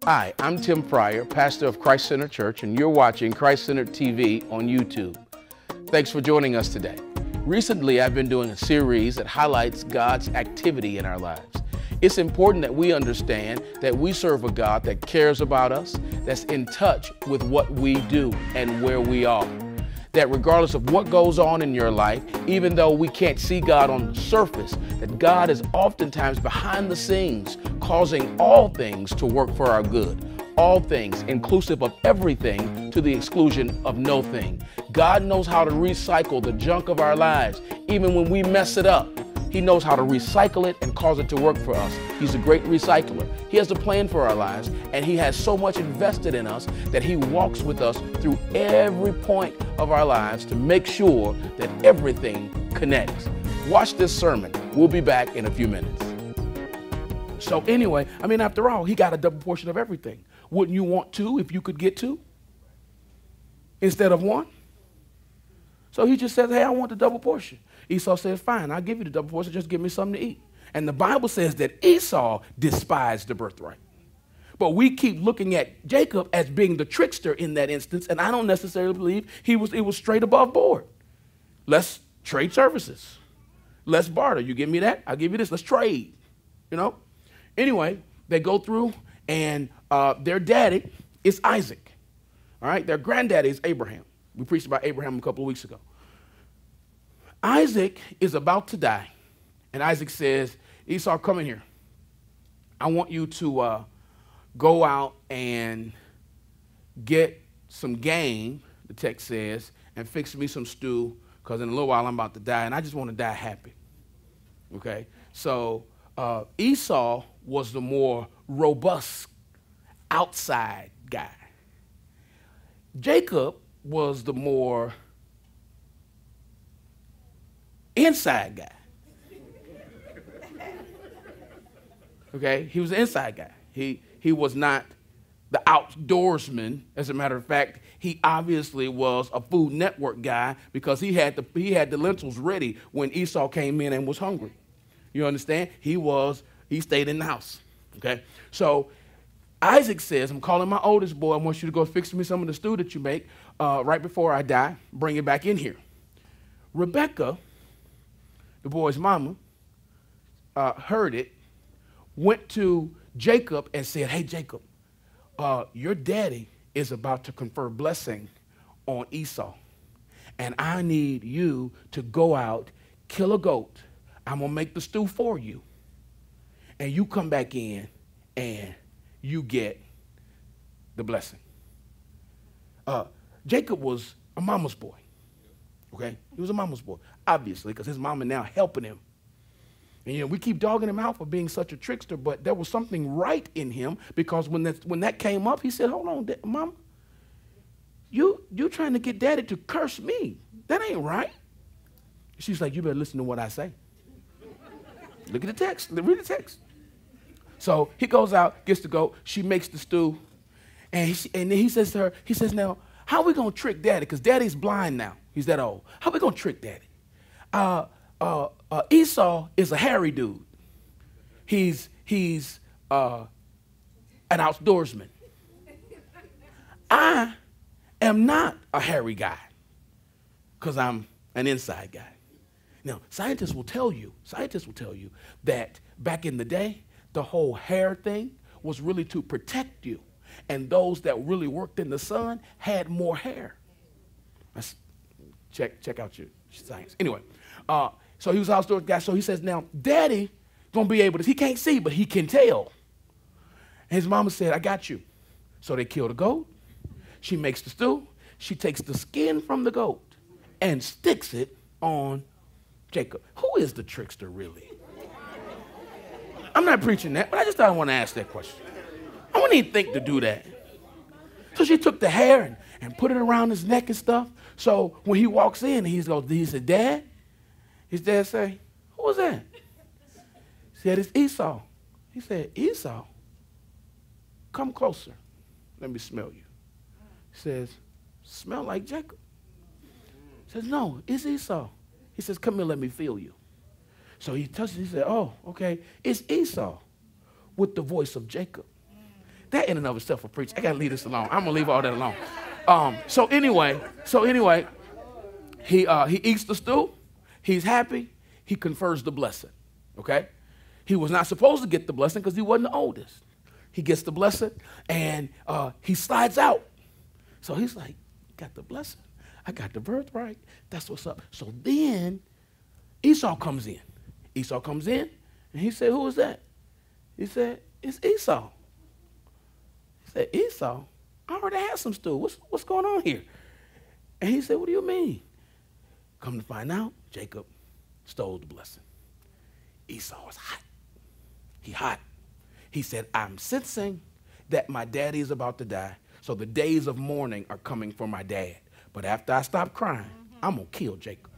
Hi, I'm Tim Fryar, pastor of Christ Centered Church, and you're watching Christ Centered TV on YouTube. Thanks for joining us today. Recently, I've been doing a series that highlights God's activity in our lives. It's important that we understand that we serve a God that cares about us, that's in touch with what we do and where we are. That regardless of what goes on in your life, even though we can't see God on the surface, that God is oftentimes behind the scenes, causing all things to work for our good. All things, inclusive of everything, to the exclusion of no thing. God knows how to recycle the junk of our lives, even when we mess it up. He knows how to recycle it and cause it to work for us. He's a great recycler. He has a plan for our lives, and He has so much invested in us that He walks with us through every point of our lives to make sure that everything connects. Watch this sermon. We'll be back in a few minutes. So anyway, after all, He got a double portion of everything. Wouldn't you want two if you could get two instead of one? So He just says, hey, I want the double portion. Esau says, fine, I'll give you the double portion, just give me something to eat. And the Bible says that Esau despised the birthright. But we keep looking at Jacob as being the trickster in that instance, and I don't necessarily believe it was straight above board. Let's trade services. Let's barter. You give me that, I'll give you this. Let's trade, Anyway, they go through, and their daddy is Isaac. All right, their granddaddy is Abraham. We preached about Abraham a couple of weeks ago. Isaac is about to die, and Isaac says, Esau, come in here. I want you to go out and get some game, the text says, and fix me some stew, because in a little while I'm about to die, and I just want to die happy. Okay? So Esau was the more robust outside guy. Jacob was the more inside guy. Okay, he was the inside guy. He was not the outdoorsman. As a matter of fact, he obviously was a Food Network guy because he had the lentils ready when Esau came in and was hungry. You understand? He stayed in the house. Okay, so Isaac says, I'm calling my oldest boy. I want you to go fix me some of the stew that you make right before I die. Bring it back in here. Rebecca, the boy's mama, heard it, went to Jacob and said, hey, Jacob, your daddy is about to confer blessing on Esau, and I need you to go out, kill a goat. I'm going to make the stew for you, and you come back in and you get the blessing. Jacob was a mama's boy. Okay? He was a mama's boy, obviously, because his mama now helping him. And we keep dogging him out for being such a trickster, but there was something right in him, because when that came up, he said, hold on, Mama, you trying to get Daddy to curse me. That ain't right. She's like, you better listen to what I say. Look at the text. Read the text. So he goes out, gets the goat. She makes the stew. And then he says to her, now, how are we going to trick Daddy? Because Daddy's blind now. He's that old. How are we going to trick Daddy? Esau is a hairy dude. He's an outdoorsman. I am not a hairy guy because I'm an inside guy. Now, scientists will tell you that back in the day, the whole hair thing was really to protect you. And those that really worked in the sun had more hair. Check out your science. Anyway, so he was an outdoor guy. So he says, now, Daddy going to be able to, he can't see, but he can tell. And his mama said, I got you. So they kill the goat. She makes the stew. She takes the skin from the goat and sticks it on Jacob. Who is the trickster, really? I'm not preaching that, but I just thought I want to ask that question. I wouldn't even think to do that. So she took the hair and put it around his neck and stuff. So when he walks in, he said, Dad? His dad say, who was that? He said, it's Esau. He said, Esau? Come closer. Let me smell you. He says, smell like Jacob. He says, no, it's Esau. He says, come here, let me feel you. So he touches, he said, oh, okay, it's Esau with the voice of Jacob. that in and of itself will preach. I got to leave this alone. I'm going to leave all that alone. So anyway, he eats the stew. He's happy. He confers the blessing, okay? He was not supposed to get the blessing because he wasn't the oldest. He gets the blessing, and he slides out. So he's like, got the blessing. I got the birthright. That's what's up. So then Esau comes in. Esau comes in, and he said, who is that? He said, it's Esau. He said, Esau? I already had some stew. What's going on here? And he said, what do you mean? Come to find out, Jacob stole the blessing. Esau was hot. He hot. He said, I'm sensing that my daddy is about to die, so the days of mourning are coming for my dad. But after I stop crying, I'm going to kill Jacob.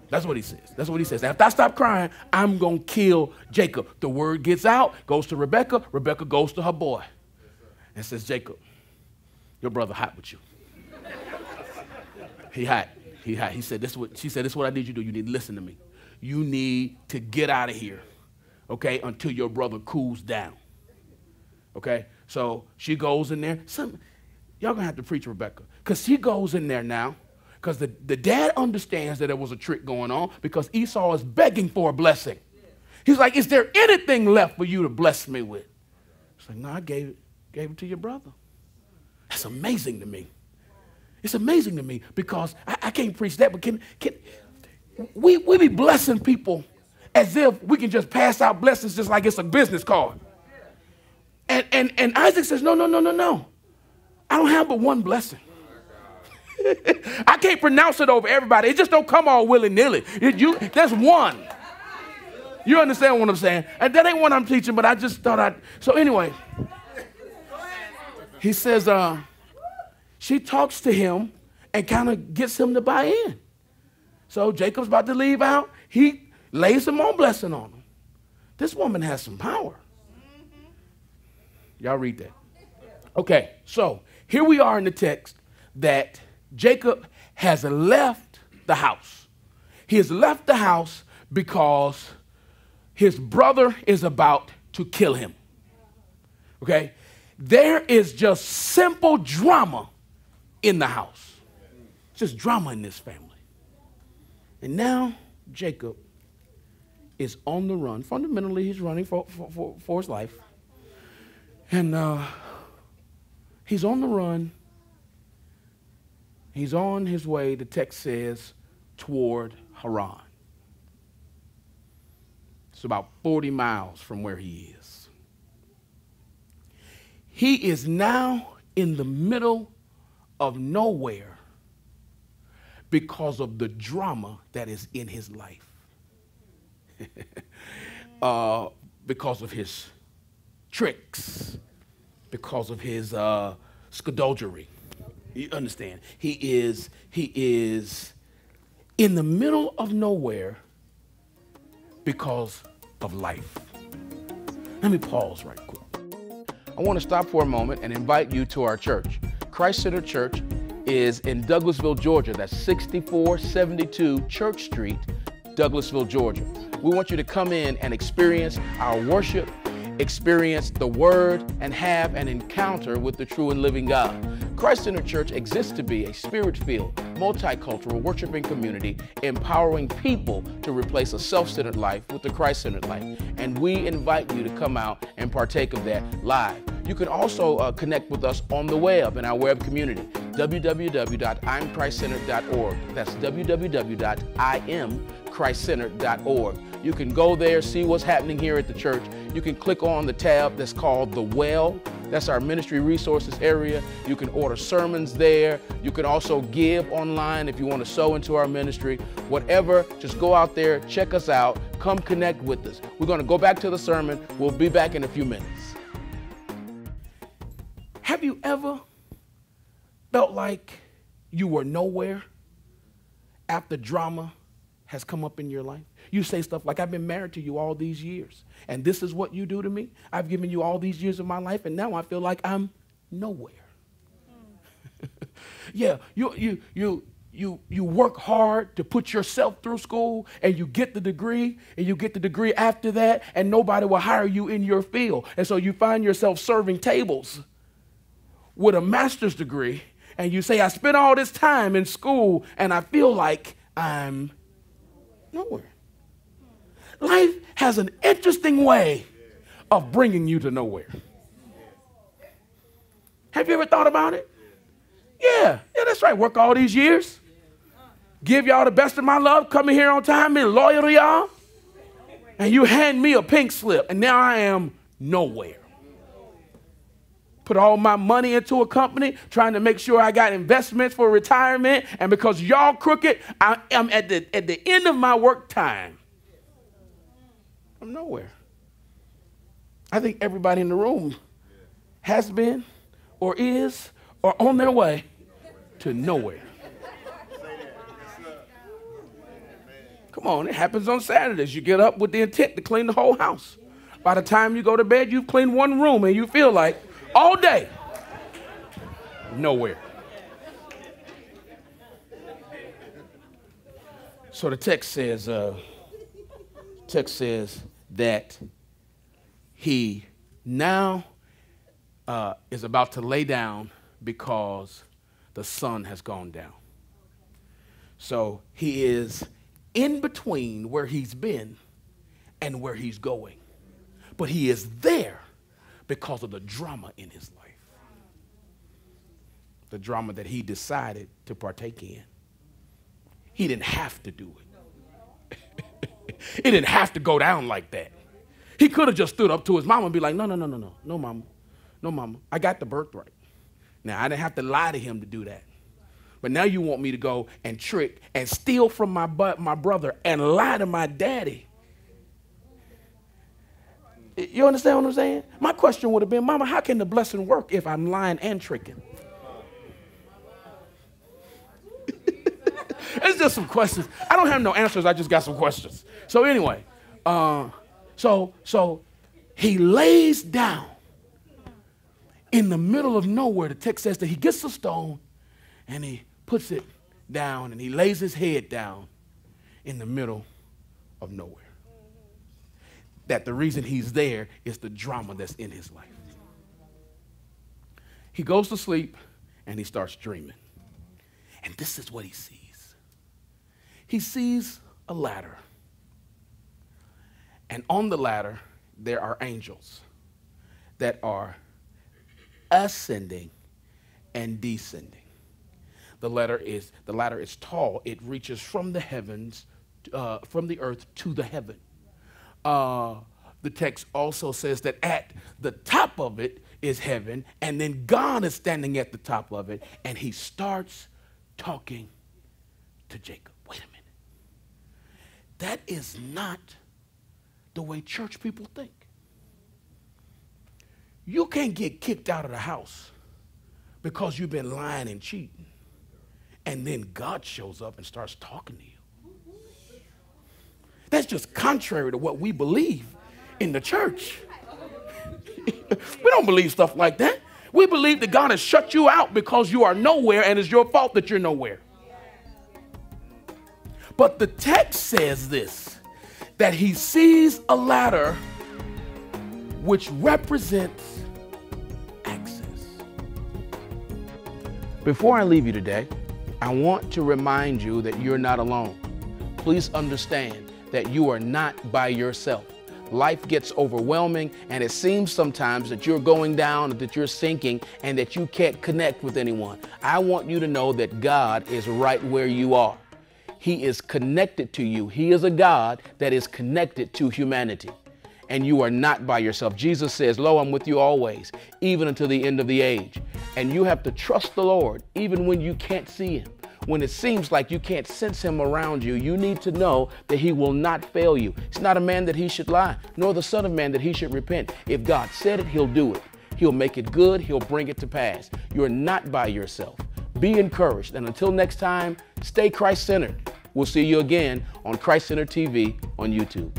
That's what he says. That's what he says. After I stop crying, I'm going to kill Jacob. The word gets out, goes to Rebekah. Rebekah goes to her boy and says, Jacob, your brother hot with you. He hot. He hot. She said, this is what I need you to do. You need to listen to me. You need to get out of here, okay, until your brother cools down. Okay? So she goes in there. Y'all going to have to preach Rebekah. Because she goes in there now. Because the dad understands that there was a trick going on because Esau is begging for a blessing. He's like, is there anything left for you to bless me with? It's like, no, I gave it to your brother. That's amazing to me. It's amazing to me because I can't preach that, but can we be blessing people as if we can just pass out blessings just like it's a business card. And Isaac says, no. I don't have but one blessing. I can't pronounce it over everybody. It just don't come all willy-nilly. There's one. You understand what I'm saying? And that ain't what I'm teaching, but I just thought So anyway, he says, she talks to him and kind of gets him to buy in. So Jacob's about to leave out. He lays some more blessing on him. This woman has some power. Y'all read that. Okay, so here we are in the text that Jacob has left the house. He has left the house because his brother is about to kill him. Okay? There is just simple drama in the house. Just drama in this family. And now Jacob is on the run. Fundamentally, he's running for his life. And he's on the run. He's on his way, the text says, toward Haran. It's about 40 miles from where he is. He is now in the middle of nowhere because of the drama that is in his life. Because of his tricks, because of his skullduggery. You understand? He is in the middle of nowhere because of life. Let me pause right quick. I want to stop for a moment and invite you to our church. Christ Center Church is in Douglasville, Georgia. That's 6472 Church Street, Douglasville, Georgia. We want you to come in and experience our worship, experience the Word, and have an encounter with the true and living God. Christ Center Church exists to be a spirit-filled, multicultural, worshiping community, empowering people to replace a self-centered life with a Christ-centered life. And we invite you to come out and partake of that live. You can also connect with us on the web in our web community, www.imchristcentered.org. That's www.imchristcentered.org. You can go there, see what's happening here at the church. You can click on the tab that's called The Well. That's our ministry resources area. You can order sermons there. You can also give online if you want to sow into our ministry. Whatever, just go out there, check us out, come connect with us. We're going to go back to the sermon. We'll be back in a few minutes. Have you ever felt like you were nowhere after drama has come up in your life? You say stuff like, I've been married to you all these years, and this is what you do to me. I've given you all these years of my life, and now I feel like I'm nowhere. Yeah, you you work hard to put yourself through school, and you get the degree, and you get the degree after that, and nobody will hire you in your field. And so you find yourself serving tables with a master's degree, and you say, I spent all this time in school, and I feel like I'm nowhere. Life has an interesting way of bringing you to nowhere. Have you ever thought about it? Yeah, that's right. Work all these years. Give y'all the best of my love. Coming here on time, being loyal to y'all. And you hand me a pink slip, and now I am nowhere. Put all my money into a company, trying to make sure I got investments for retirement. And because y'all crooked, I am at the end of my work time. I'm nowhere. I think everybody in the room has been or is or on their way to nowhere. Come on, it happens on Saturdays. You get up with the intent to clean the whole house. By the time you go to bed, you've cleaned one room, and you feel like all day, nowhere. So the text says that he now is about to lay down because the sun has gone down. So he is in between where he's been and where he's going. But he is there because of the drama in his life. The drama that he decided to partake in. He didn't have to do it. It didn't have to go down like that. He could have just stood up to his mama and be like, no, mama, I got the birthright. Now, I didn't have to lie to him to do that. But now you want me to go and trick and steal from my brother and lie to my daddy. You understand what I'm saying? My question would have been, Mama, how can the blessing work if I'm lying and tricking? It's just some questions. I don't have no answers. I just got some questions. So anyway, so he lays down in the middle of nowhere. The text says that he gets a stone and he puts it down and he lays his head down in the middle of nowhere. That the reason he's there is the drama that's in his life. He goes to sleep and he starts dreaming. And this is what he sees. He sees a ladder. And on the ladder, there are angels that are ascending and descending. The ladder is tall. It reaches from the heavens, from the earth to the heaven. The text also says that at the top of it is heaven, and then God is standing at the top of it, and he starts talking to Jacob. Wait a minute. That is not the way church people think. You can't get kicked out of the house because you've been lying and cheating, and then God shows up and starts talking to you. That's just contrary to what we believe in the church. We don't believe stuff like that. We believe that God has shut you out because you are nowhere and it's your fault that you're nowhere. But the text says this, that he sees a ladder which represents access. Before I leave you today, I want to remind you that you're not alone. Please understand that you are not by yourself. Life gets overwhelming, and it seems sometimes that you're going down, that you're sinking, and that you can't connect with anyone. I want you to know that God is right where you are. He is connected to you. He is a God that is connected to humanity, and you are not by yourself. Jesus says, "Lo, I'm with you always, even until the end of the age." And you have to trust the Lord, even when you can't see him. When it seems like you can't sense him around you, you need to know that he will not fail you. He's not a man that he should lie, nor the son of man that he should repent. If God said it, he'll do it. He'll make it good. He'll bring it to pass. You're not by yourself. Be encouraged. And until next time, stay Christ-centered. We'll see you again on Christ-Centered TV on YouTube.